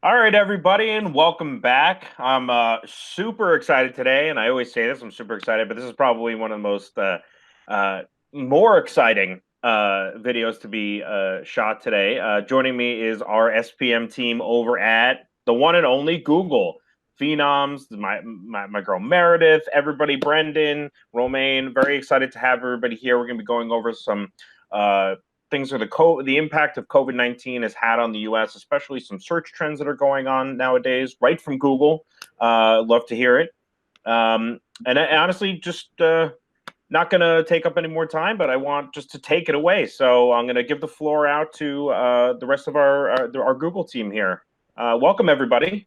All right, everybody, and welcome back. I'm super excited today, and I always say this, I'm super excited, but this is probably one of the most more exciting videos to be shot today. Joining me is our SPM team over at the one and only Google. Phenoms, my girl Meridith, everybody, Brendan, Romain, very excited to have everybody here. We're going to be going over some things are the impact of COVID-19 has had on the U.S., especially some search trends that are going on nowadays, right from Google. Love to hear it. And honestly, just not going to take up any more time, but I want just to take it away. So I'm going to give the floor out to the rest of our Google team here. Welcome, everybody.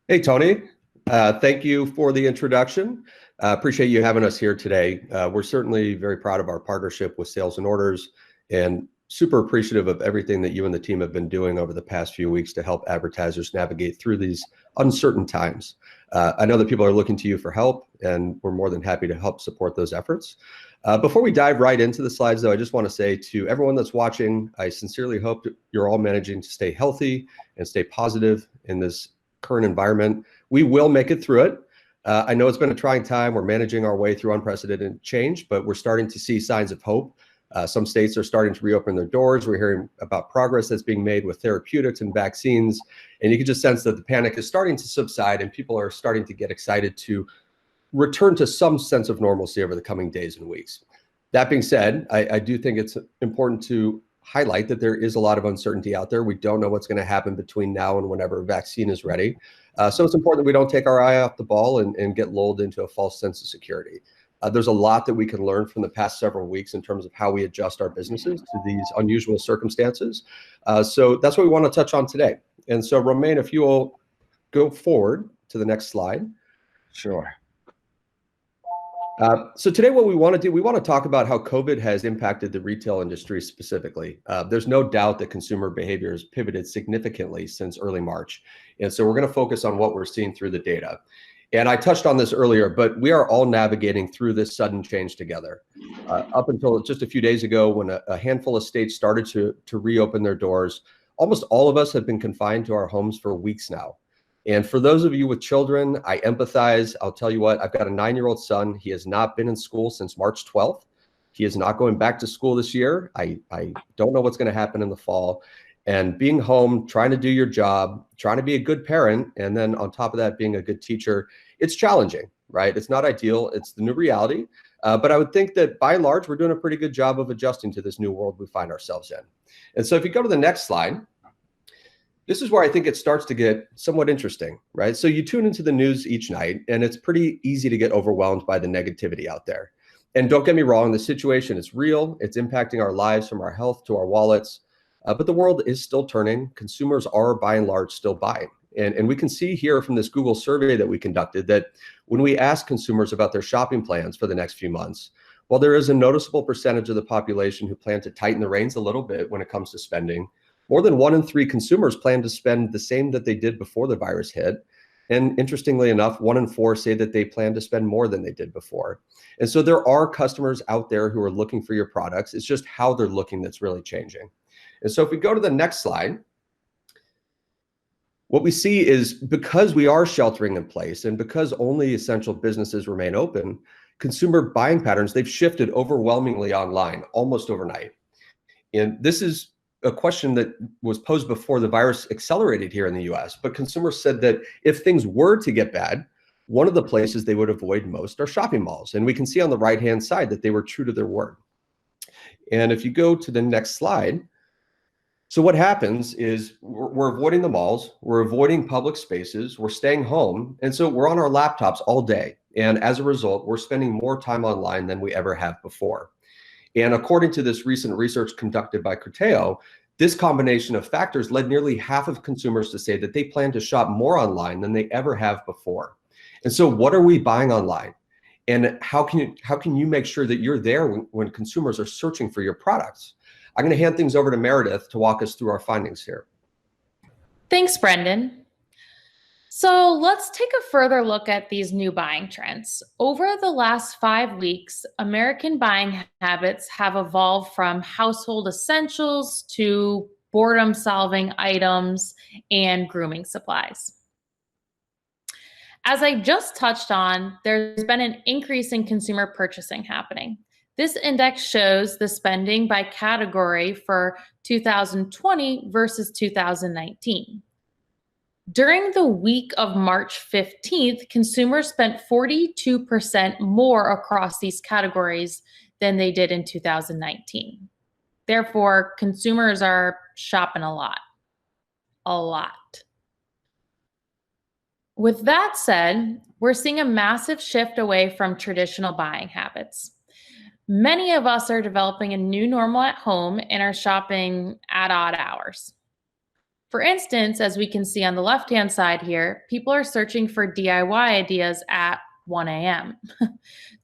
Hey, Tony. Thank you for the introduction. Appreciate you having us here today. We're certainly very proud of our partnership with Sales and Orders and super appreciative of everything that you and the team have been doing over the past few weeks to help advertisers navigate through these uncertain times. I know that people are looking to you for help, and we're more than happy to help support those efforts. Before we dive right into the slides, though, I just want to say to everyone that's watching, I sincerely hope that you're all managing to stay healthy and stay positive in this current environment. We will make it through it. I know it's been a trying time. We're managing our way through unprecedented change, but we're starting to see signs of hope. Some states are starting to reopen their doors. We're hearing about progress that's being made with therapeutics and vaccines. And you can just sense that the panic is starting to subside and people are starting to get excited to return to some sense of normalcy over the coming days and weeks. That being said, I do think it's important to highlight that there is a lot of uncertainty out there. We don't know what's going to happen between now and whenever a vaccine is ready. So it's important that we don't take our eye off the ball and get lulled into a false sense of security. There's a lot that we can learn from the past several weeks in terms of how we adjust our businesses to these unusual circumstances. So that's what we want to touch on today. And so, Romain, if you will go forward to the next slide. Sure. So today what we want to do, we want to talk about how COVID has impacted the retail industry specifically. There's no doubt that consumer behavior has pivoted significantly since early March. And so we're going to focus on what we're seeing through the data. And I touched on this earlier, but we are all navigating through this sudden change together. Up until just a few days ago, when a handful of states started to reopen their doors, almost all of us have been confined to our homes for weeks now. And for those of you with children, I empathize. I'll tell you what, I've got a 9-year-old son. He has not been in school since March 12th. He is not going back to school this year. I don't know what's going to happen in the fall. And being home, trying to do your job, trying to be a good parent, and then on top of that, being a good teacher, it's challenging, right? It's not ideal. It's the new reality. But I would think that by and large, we're doing a pretty good job of adjusting to this new world we find ourselves in. And so if you go to the next slide, this is where I think it starts to get somewhat interesting, right? So you tune into the news each night, and it's pretty easy to get overwhelmed by the negativity out there. And don't get me wrong, the situation is real. It's impacting our lives from our health to our wallets. But the world is still turning. Consumers are, by and large, still buying. And we can see here from this Google survey that we conducted that when we ask consumers about their shopping plans for the next few months, while there is a noticeable percentage of the population who plan to tighten the reins a little bit when it comes to spending, more than 1 in 3 consumers plan to spend the same that they did before the virus hit. And interestingly enough, 1 in 4 say that they plan to spend more than they did before. And so there are customers out there who are looking for your products. It's just how they're looking that's really changing. And so if we go to the next slide, what we see is because we are sheltering in place and because only essential businesses remain open, consumer buying patterns, they've shifted overwhelmingly online almost overnight. And this is a question that was posed before the virus accelerated here in the US, but consumers said that if things were to get bad, one of the places they would avoid most are shopping malls. And we can see on the right-hand side that they were true to their word. And if you go to the next slide, so what happens is we're avoiding the malls, we're avoiding public spaces, we're staying home, and so we're on our laptops all day. And as a result, we're spending more time online than we ever have before. And according to this recent research conducted by Criteo, this combination of factors led nearly half of consumers to say that they plan to shop more online than they ever have before. And so what are we buying online? And how can you make sure that you're there when consumers are searching for your products? I'm going to hand things over to Meridith to walk us through our findings here. Thanks, Brendan. So let's take a further look at these new buying trends. Over the last 5 weeks, American buying habits have evolved from household essentials to boredom solving items and grooming supplies. As I just touched on, there's been an increase in consumer purchasing happening. This index shows the spending by category for 2020 versus 2019. During the week of March 15th, consumers spent 42% more across these categories than they did in 2019. Therefore, consumers are shopping a lot. A lot. With that said, we're seeing a massive shift away from traditional buying habits. Many of us are developing a new normal at home and are shopping at odd hours. For instance, as we can see on the left-hand side here, people are searching for DIY ideas at 1 a.m.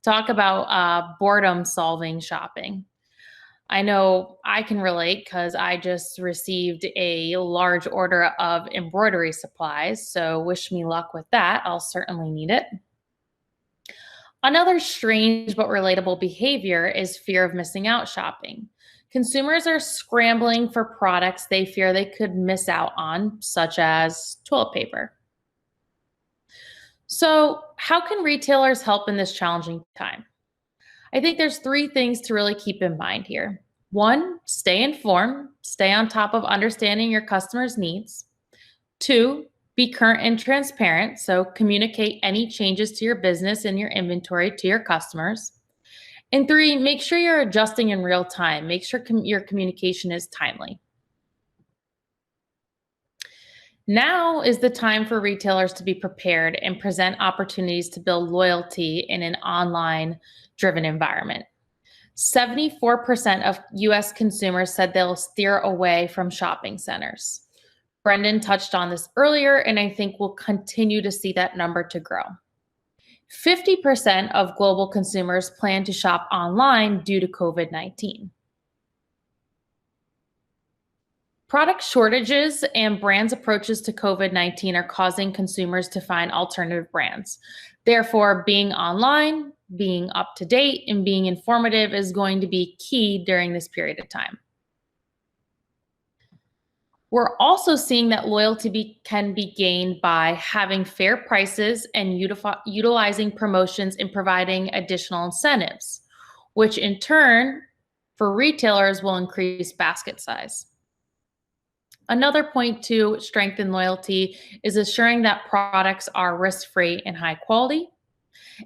Talk about boredom-solving shopping. I know I can relate because I just received a large order of embroidery supplies, so wish me luck with that. I'll certainly need it. Another strange but relatable behavior is fear of missing out shopping. Consumers are scrambling for products they fear they could miss out on, such as toilet paper. So, how can retailers help in this challenging time? I think there's 3 things to really keep in mind here. 1, stay informed, stay on top of understanding your customers' needs. 2, be current and transparent, so communicate any changes to your business and your inventory to your customers. And 3, make sure you're adjusting in real time. Make sure your communication is timely. Now is the time for retailers to be prepared and present opportunities to build loyalty in an online-driven environment. 74% of US consumers said they'll steer away from shopping centers. Brendan touched on this earlier, and I think we'll continue to see that number to grow. 50% of global consumers plan to shop online due to COVID-19. Product shortages and brands' approaches to COVID-19 are causing consumers to find alternative brands. Therefore, being online, being up to date, and being informative is going to be key during this period of time. We're also seeing that loyalty can be gained by having fair prices and utilizing promotions and providing additional incentives, which in turn, for retailers, will increase basket size. Another point to strengthen loyalty is assuring that products are risk-free and high quality.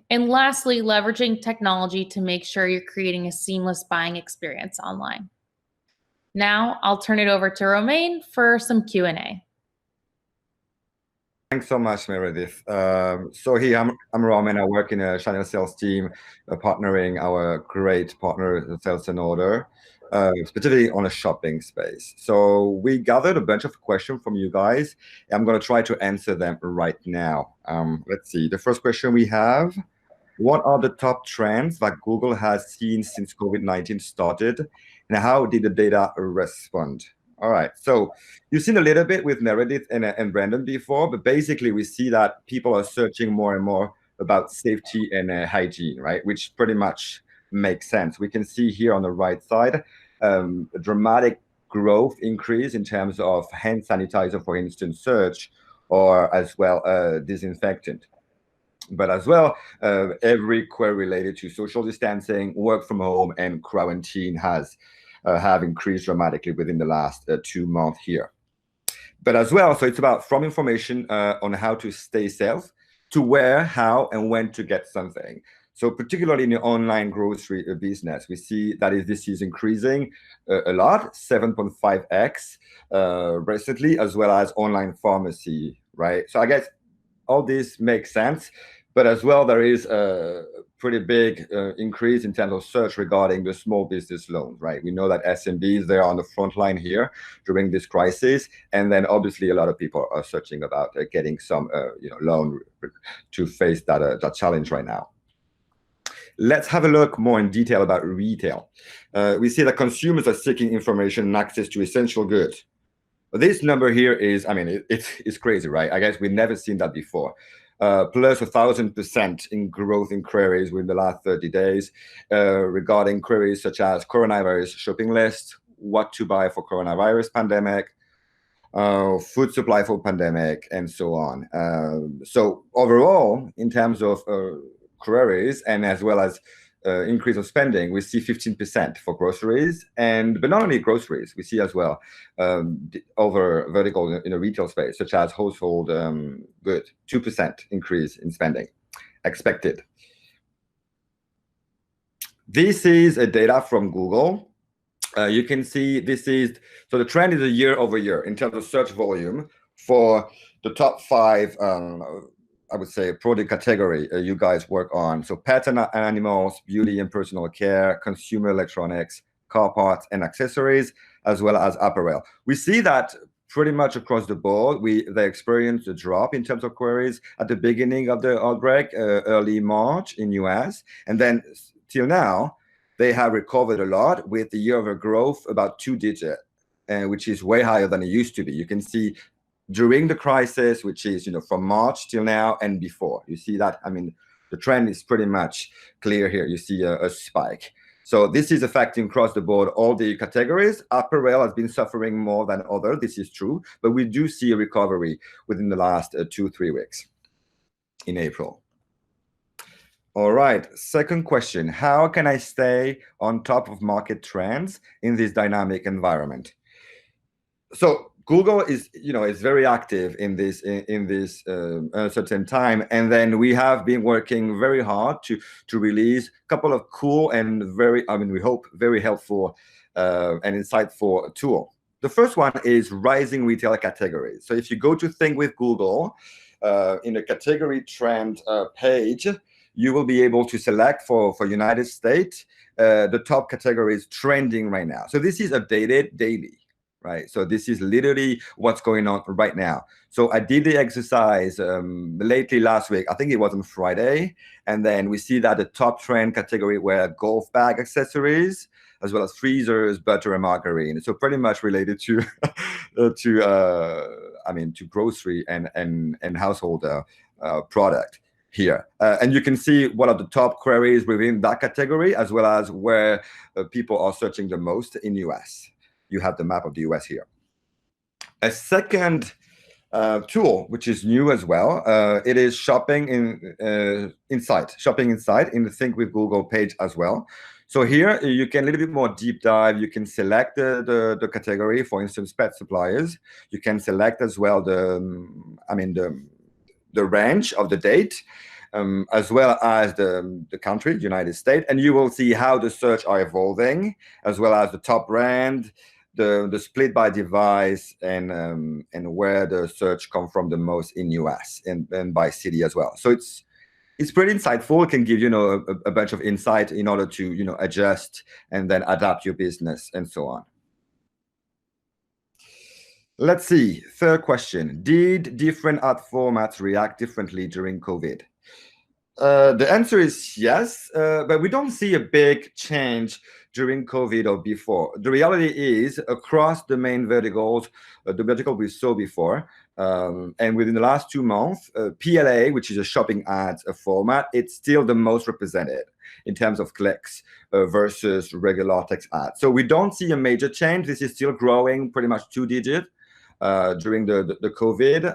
And lastly, leveraging technology to make sure you're creating a seamless buying experience online. Now, I'll turn it over to Romain for some Q&A. Thanks so much, Meridith. So here, I'm Romain. I work in a channel sales team, partnering our great partner, Sales and Order, specifically on a shopping space. So we gathered a bunch of questions from you guys. I'm going to try to answer them right now. Let's see. The first question we have: what are the top trends that Google has seen since COVID-19 started, and how did the data respond? All right, so you've seen a little bit with Meridith and Brandon before, but basically we see that people are searching more and more about safety and hygiene, right? Which pretty much makes sense. We can see here on the right side a dramatic growth increase in terms of hand sanitizer, for instance, search, or as well disinfectant. But as well, every query related to social distancing, work from home, and quarantine have increased dramatically within the last 2 months here. But as well, so it's about from information on how to stay safe to where, how, and when to get something. So particularly in the online grocery business, we see that this is increasing a lot, 7.5x recently, as well as online pharmacy, right? So I guess all this makes sense. But as well, there is a pretty big increase in terms of search regarding the small business loans, right? We know that SMBs, they're on the front line here during this crisis. And then obviously a lot of people are searching about getting some loan to face that challenge right now. Let's have a look more in detail about retail. We see that consumers are seeking information and access to essential goods. This number here is, I mean, it's crazy, right? I guess we've never seen that before. Plus 1,000% in growth in queries within the last 30 days regarding queries such as coronavirus shopping list, what to buy for coronavirus pandemic, food supply for pandemic, and so on. So overall, in terms of queries and as well as increase of spending, we see 15% for groceries, but not only groceries, we see as well over vertical in the retail space, such as household good, 2% increase in spending expected. This is a data from Google. You can see so the trend is a year over year in terms of search volume for the top 5 I would say product category you guys work on. So pets and animals, beauty and personal care, consumer electronics, car parts and accessories, as well as apparel. We see that pretty much across the board. They experienced a drop in terms of queries at the beginning of the outbreak, early March in US. And then till now, they have recovered a lot with the year-over growth about 2-digit, which is way higher than it used to be. You can see during the crisis, which is from March till now and before, you see that. I mean, the trend is pretty much clear here. You see a spike. So this is affecting across the board all the categories. Apparel has been suffering more than others. This is true, but we do see a recovery within the last 2-3 weeks in April. All right, second question. How can I stay on top of market trends in this dynamic environment? So Google is very active in this uncertain time, and then we have been working very hard to release a couple of cool and we hope very helpful and insightful tool. The first one is rising retail categories. So if you go to Think with Google in the category trend page, you will be able to select for United States the top categories trending right now. So this is updated daily. Right. So this is literally what's going on right now. So I did the exercise lately last week. I think it was on Friday. And then we see that the top trend category were golf bag accessories, as well as freezers, butter, and margarine. So pretty much related to to grocery and household product here. And you can see what are the top queries within that category, as well as where people are searching the most in US. You have the map of the US here. A second tool, which is new as well, it is Shopping Insight in the Think with Google page as well. So here you can a little bit more deep dive. You can select the category, for instance, pet suppliers. You can select as well the range of the date, as well as the country, United States, and you will see how the search are evolving, as well as the top brand, the split by device, and where the search come from the most in US and by city as well. So it's pretty insightful. It can give a bunch of insight in order to adjust and then adapt your business and so on. Let's see. Third question. Did different ad formats react differently during COVID? The answer is yes, but we don't see a big change during COVID or before. The reality is across the main verticals, the vertical we saw before, and within the last 2 months, PLA, which is a shopping ads format, it's still the most represented in terms of clicks versus regular text ads. So we don't see a major change. This is still growing pretty much 2-digit. During the COVID,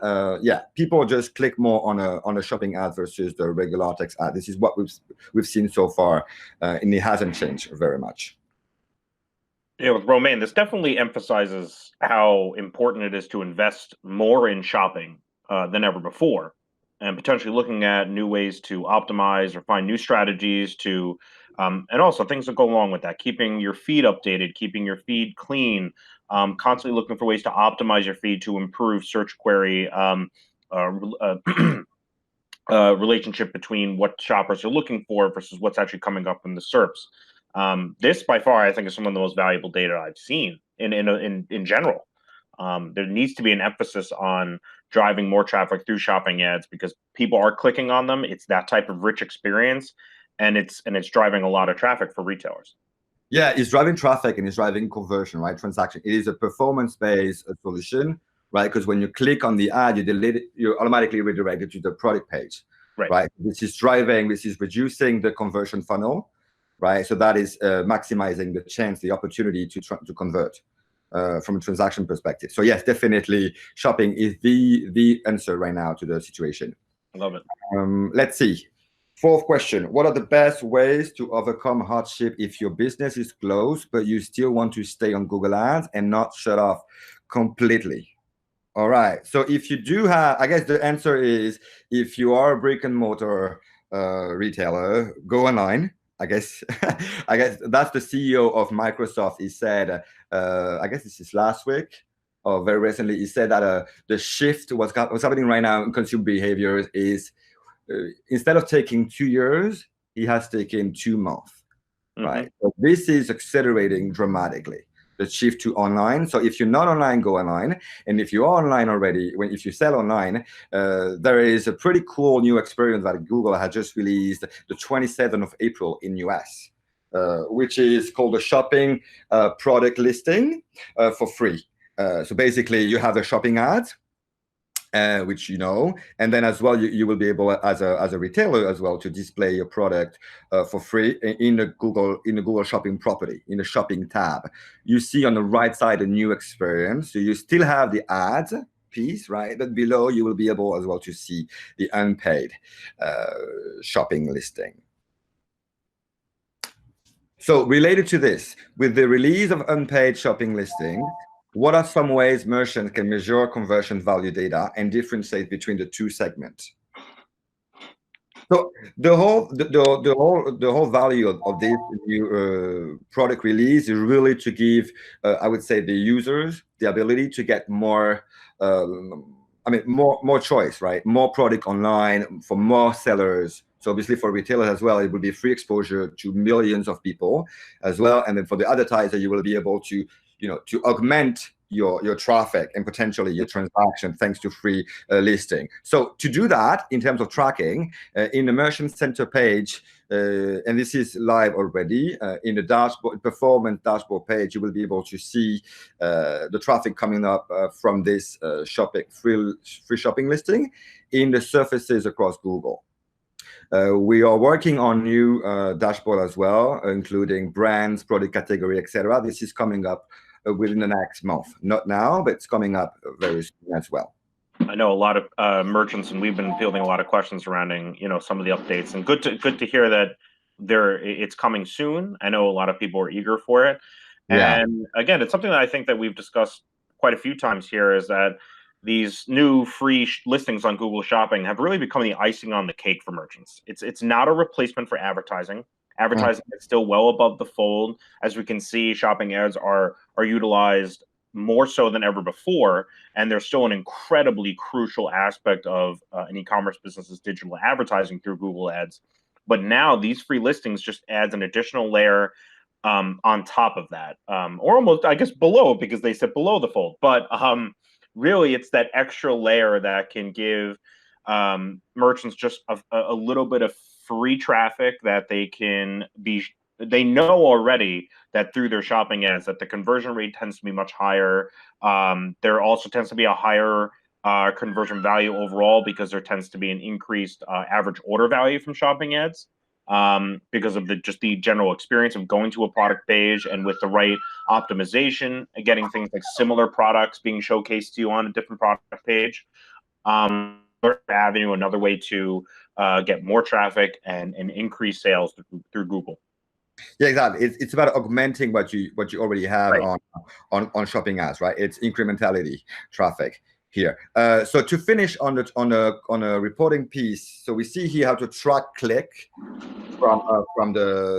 people just click more on a shopping ad versus the regular text ad. This is what we've seen so far, and it hasn't changed very much. Yeah, with Romain, this definitely emphasizes how important it is to invest more in shopping than ever before, and potentially looking at new ways to optimize or find new strategies to, and also things that go along with that, keeping your feed updated, keeping your feed clean, constantly looking for ways to optimize your feed to improve search query relationship between what shoppers are looking for versus what's actually coming up in the SERPs. This, by far, I think is some of the most valuable data I've seen in general. There needs to be an emphasis on driving more traffic through shopping ads because people are clicking on them. It's that type of rich experience, and it's driving a lot of traffic for retailers. Yeah, it's driving traffic and it's driving conversion, right? Transaction. It is a performance-based solution, right? Because when you click on the ad, you're automatically redirected to the product page, right? This is reducing the conversion funnel, right? So that is maximizing the chance, the opportunity to convert from a transaction perspective. So yes, definitely, shopping is the answer right now to the situation. I love it. Let's see. Fourth question, what are the best ways to overcome hardship if your business is closed, but you still want to stay on Google Ads and not shut off completely? All right. So if you do have, I guess the answer is, if you are a brick and mortar retailer, go online. I guess that's the CEO of Microsoft. He said, I guess this is last week or very recently, he said that the shift what's happening right now in consumer behavior is, instead of taking 2 years, he has taken 2 months, right? So this is accelerating dramatically, the shift to online. So if you're not online, go online. And if you are online already, if you sell online, there is a pretty cool new experience that Google has just released the 27th of April in US, which is called the shopping product listing for free. So basically you have a shopping ad, which and then as well you will be able as a retailer as well to display your product for free in the Google Shopping property, in the shopping tab. You see on the right side a new experience. So you still have the ads piece, right? But below you will be able as well to see the unpaid shopping listing. So related to this, with the release of unpaid shopping listing, what are some ways merchants can measure conversion value data and differentiate between the two segments? So the whole value of this new product release is really to give, I would say, the users the ability to get more, more choice, right? More product online for more sellers. So obviously for retailers as well, it will be free exposure to millions of people as well. And then for the advertiser, you will be able to to augment your traffic and potentially your transaction thanks to free listing. So to do that in terms of tracking, in the Merchant Center page, and this is live already, in the dashboard, performance dashboard page, you will be able to see the traffic coming up from this free shopping listing in the surfaces across Google. We are working on new dashboard as well, including brands, product category, etc. This is coming up within the next month. Not now, but it's coming up very soon as well. I know a lot of merchants, and we've been fielding a lot of questions surrounding some of the updates. And good to hear that it's coming soon. I know a lot of people are eager for it. Yeah. And again, it's something that I think that we've discussed quite a few times here, is that these new free listings on Google Shopping have really become the icing on the cake for merchants. It's not a replacement for advertising. Advertising is still well above the fold. As we can see, shopping ads are utilized more so than ever before, and they're still an incredibly crucial aspect of an e-commerce business's digital advertising through Google Ads. But now these free listings just adds an additional layer on top of that, or almost, I guess, below, because they sit below the fold. But really, it's that extra layer that can give merchants just a little bit of free traffic that they know already that through their shopping ads that the conversion rate tends to be much higher. There also tends to be a higher conversion value overall, because there tends to be an increased average order value from shopping ads, because of the general experience of going to a product page, and with the right optimization and getting things like similar products being showcased to you on a different product page. Another way to get more traffic and increase sales through Google. Yeah, exactly. It's about augmenting what you already have on shopping ads, right? It's incrementality traffic here. So to finish on a reporting piece, so we see here how to track click from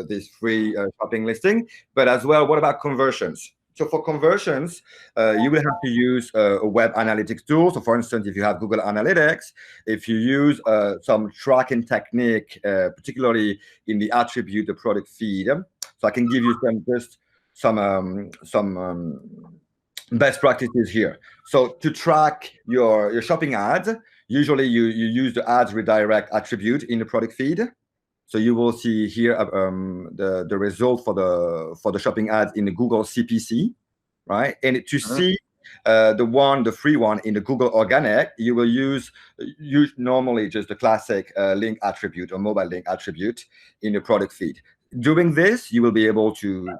this free shopping listing, but as well, what about conversions? So for conversions, you will have to use a web analytics tool. So for instance, if you have Google Analytics, if you use some tracking technique, particularly in the attribute, the product feed. So I can give you some best practices here. So to track your shopping ads, usually you use the ads redirect attribute in the product feed. So you will see here the result for the shopping ads in the Google CPC, right? And to see the free one in the Google Organic, you will use normally just the classic link attribute or mobile link attribute in the product feed. Doing this, you will be able to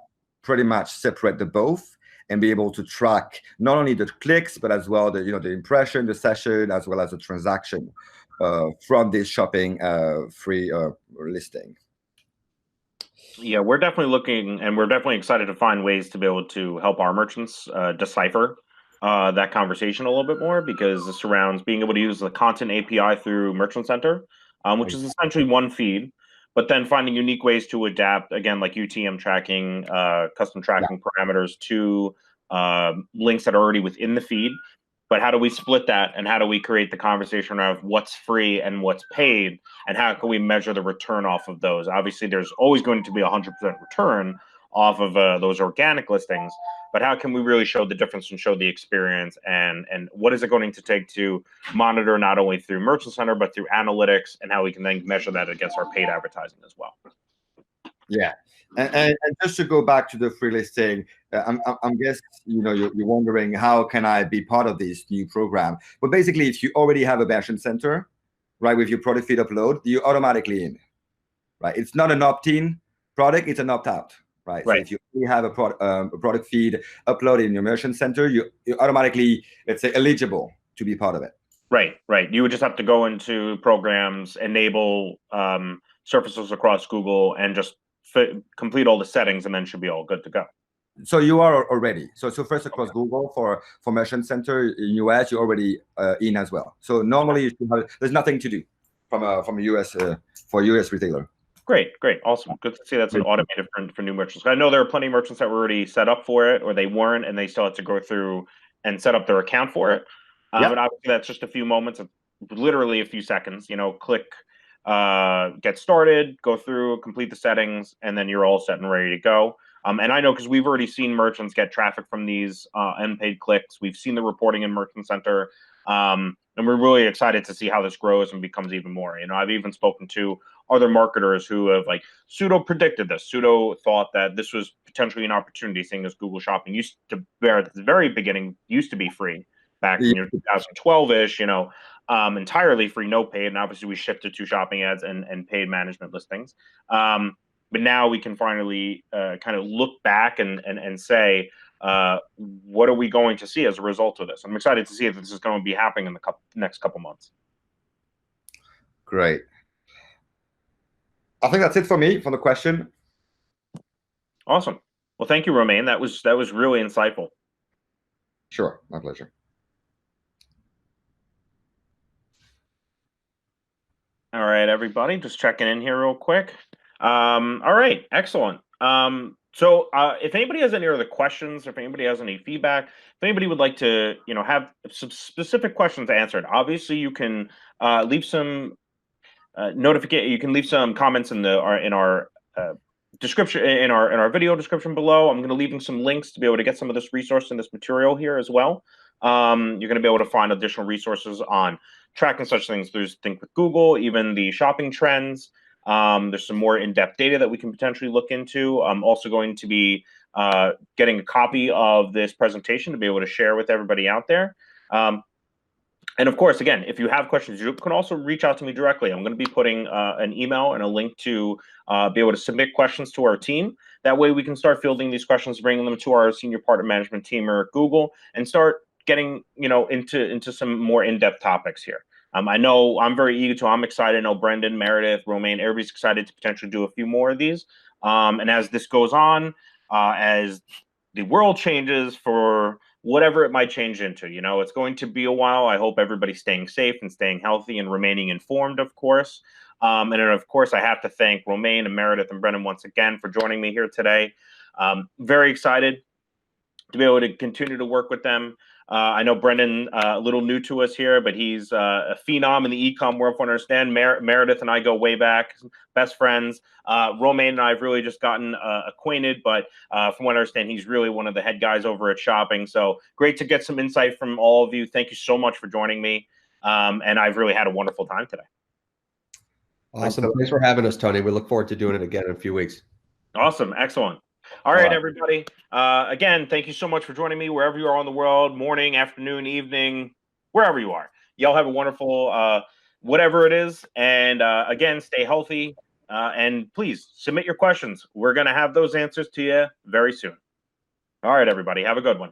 pretty much separate the both and be able to track not only the clicks, but as well the the impression, the session, as well as the transaction from this shopping free listing. Yeah, we're definitely looking, and we're definitely excited to find ways to be able to help our merchants decipher that conversation a little bit more, because this surrounds being able to use the content API through Merchant Center, which is essentially one feed, but then finding unique ways to adapt, again, like UTM tracking, custom tracking parameters to links that are already within the feed. But how do we split that, and how do we create the conversation of what's free and what's paid, and how can we measure the return off of those? Obviously, there's always going to be 100% return off of those organic listings, but how can we really show the difference and show the experience, and what is it going to take to monitor not only through Merchant Center but through analytics, and how we can then measure that against our paid advertising as well? Yeah. And just to go back to the free listing, I'm guessing you're wondering, how can I be part of this new program? But basically, if you already have a Merchant Center, right, with your product feed upload, you're automatically in, right? It's not an opt-in product; it's an opt-out, right? So if you already have a product feed uploaded in your Merchant Center, you're automatically, let's say, eligible to be part of it. Right. You would just have to go into programs, enable surfaces across Google, and just complete all the settings, and then should be all good to go. So you are already. So first across Google for Merchant Center in US, you're already in as well. So normally there's nothing to do from a US for a US retailer. Great, awesome. Good to see that's an automated for new merchants. I know there are plenty of merchants that were already set up for it, or they weren't, and they still had to go through and set up their account for it. But obviously that's just a few moments, of literally a few seconds. Click, get started, go through, complete the settings, and then you're all set and ready to go. And I know, because we've already seen merchants get traffic from these unpaid clicks. We've seen the reporting in Merchant Center, and we're really excited to see how this grows and becomes even more. I've even spoken to other marketers who have pseudo predicted this, pseudo thought that this was potentially an opportunity, seeing as Google Shopping used to at the very beginning used to be free back in 2012-ish, entirely free, no paid, and obviously we shifted to shopping ads and paid management listings. But now we can finally kind of look back and say, what are we going to see as a result of this? I'm excited to see if this is going to be happening in the next couple months. Great. I think that's it for me for the question. Awesome. Well, thank you, Romain. That was really insightful. Sure, my pleasure. All right, everybody, just checking in here real quick. All right, excellent. So if anybody has any other questions, or if anybody has any feedback, if anybody would like to, have some specific questions answered, obviously you can leave some you can leave some comments in our description, in our video description below. I'm going to leave some links to be able to get some of this resource and this material here as well. You're going to be able to find additional resources on tracking such things. There's Think with Google, even the shopping trends. There's some more in-depth data that we can potentially look into. I'm also going to be getting a copy of this presentation to be able to share with everybody out there. And of course, again, if you have questions, you can also reach out to me directly. I'm going to be putting an email and a link to be able to submit questions to our team. That way we can start fielding these questions, bringing them to our senior partner management team or at Google, and start getting into some more in-depth topics here. I know I'm very eager to. I'm excited. I know Brendan, Meridith, Romain, everybody's excited to potentially do a few more of these. And as this goes on, as the world changes for whatever it might change into, it's going to be a while. I hope everybody's staying safe and staying healthy and remaining informed, of course. And then, of course, I have to thank Romain and Meridith and Brendan once again for joining me here today. Very excited to be able to continue to work with them. I know Brendan, a little new to us here, but he's a phenom in the e-com world, for understand. Meridith and I go way back, best friends. Romain and I have really just gotten acquainted, but from what I understand, he's really one of the head guys over at Shopping. So great to get some insight from all of you. Thank you so much for joining me. And I've really had a wonderful time today. Awesome. Thanks for having us, Tony. We look forward to doing it again in a few weeks. Awesome. Excellent. All right, everybody. Again, thank you so much for joining me wherever you are in the world, morning, afternoon, evening, wherever you are. Y'all have a wonderful whatever it is. And again, stay healthy. And please submit your questions. We're going to have those answers to you very soon. All right, everybody. Have a good one.